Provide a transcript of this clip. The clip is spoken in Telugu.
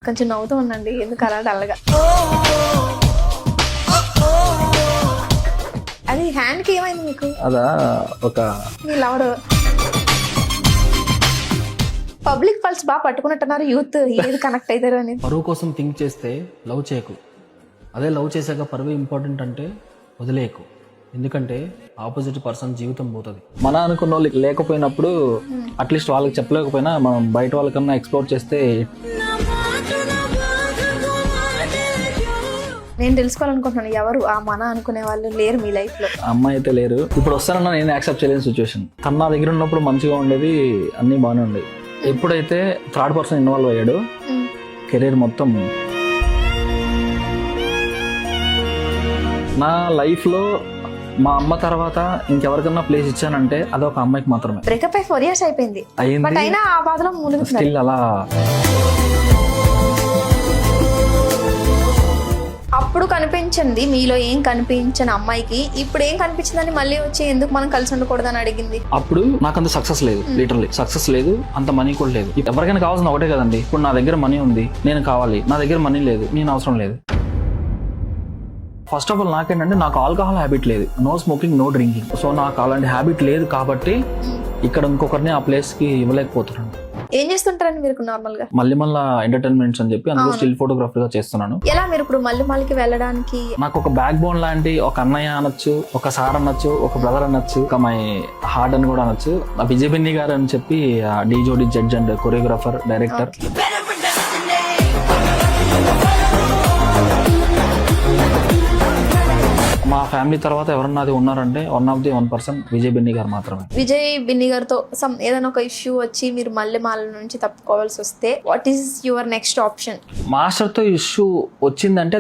కొంచెం నవ్వుతూ ఉండండి, ఎందుకు అలా డల్గా. అది హ్యాండ్ కి ఏమైంది మీకు? అదా ఒక మీ లవర్ పబ్లిక్ పల్స్ బాగా పట్టుకున్నట్టున్నారు, యూత్ ఏది కనెక్ట్ అవుతారు అని. పరువు కోసం థింక్ చేస్తే లవ్ చేయకు, అదే లవ్ చేశాక పరువు ఇంపార్టెంట్ అంటే వదిలేయకు. ఎందుకంటే ఆపోజిట్ పర్సన్ జీవితం పోతుంది. మన అనుకున్న వాళ్ళకి లేకపోయినప్పుడు అట్లీస్ట్ వాళ్ళకి చెప్పలేకపోయినా మనం బయట వాళ్ళకన్నా ఎక్స్ప్లోర్ చేస్తే. నేను తెలుసుకోవాలనుకుంటున్నాను, ఎవరు ఆ మన అనుకునే వాళ్ళు లేరు మీ లైఫ్ లో? అమ్మాయి అయితే లేరు. ఇప్పుడు వస్తానన్నా నేను యాక్సెప్ట్ చేయలేని సిచ్యువేషన్. తన నా దగ్గర ఉన్నప్పుడు మంచిగా ఉండేది, అన్నీ బాగానే ఉండేది. ఎప్పుడైతే థర్డ్ పర్సన్ ఇన్వాల్వ్ అయ్యాడు, కెరీర్ మొత్తం. నా లైఫ్లో మా అమ్మ తర్వాత ఇంకెవరికన్నా ప్లేస్ ఇచ్చానంటే అదొక అమ్మాయికి మాత్రమే. బ్రేకప్ అయి 4 years అయిపోయింది, బట్ అయినా ఆ బాధలో మునుగుతున్నారు. స్టిల్ అలా. అప్పుడు కనిపించింది మీలో ఏం కనిపించని అమ్మాయికి ఇప్పుడు ఏం కనిపించిందని మళ్ళీ వచ్చి ఎందుకు మనం కలిసి ఉండకూడదని అడిగింది. అప్పుడు నాకు అంత సక్సెస్ లేదు, లిటరల్లీ సక్సెస్ లేదు, అంత మనీ కూడా లేదు. ఎవరికైనా కావాల్సిన ఒకటే కదండి. ఇప్పుడు నా దగ్గర మనీ ఉంది, నేను కావాలి. నా దగ్గర మనీ లేదు, నేను అవసరం లేదు. ఫస్ట్ ఆఫ్ ఆల్ నాకేంటంటే నాకు ఆల్కహాల్ హ్యాబిట్ లేదు, no smoking, no drinking. So నాకు అలాంటి హ్యాబిట్ లేదు కాబట్టి ఇక్కడ ఇంకొకరిని ఆ ప్లేస్ కి ఇవ్వలేకపోతున్నాను. ఏం చేస్తుంటారండి మీరు నార్మల్ గా? మళ్ళీ ఎంటర్టైన్మెంట్స్ అని చెప్పి అందులో స్టిల్ ఫోటోగ్రఫర్ గా చేస్తున్నాను. ఎలా మీరు ఇప్పుడు మళ్ళీకి వెళ్ళడానికి? నాకు ఒక బ్యాక్ బోన్ లాంటి ఒక అన్నయ్య అనొచ్చు, ఒక సార్ అనొచ్చు, ఒక బ్రదర్ అనొచ్చు, ఒక మై హార్ట్ అని కూడా అనొచ్చు. విజయ్ బిన్ని గారు అని చెప్పి డీ జోడి జడ్జ్ అండ్ కొరియోగ్రాఫర్, డైరెక్టర్. మా ఫ్యామిలీ తర్వాత ఎవరన్నా ఉన్నారంటే 1% విజయ్ బిన్ని గారు మాత్రమే. విజయ్ బిన్ని గారితో ఏదైనా ఒక ఇష్యూ వచ్చి మీరు మల్లెమాల నుంచి తప్పుకోవాల్సి వస్తే what is your next option? మాస్టర్తో ఇష్యూ వచ్చిందంటే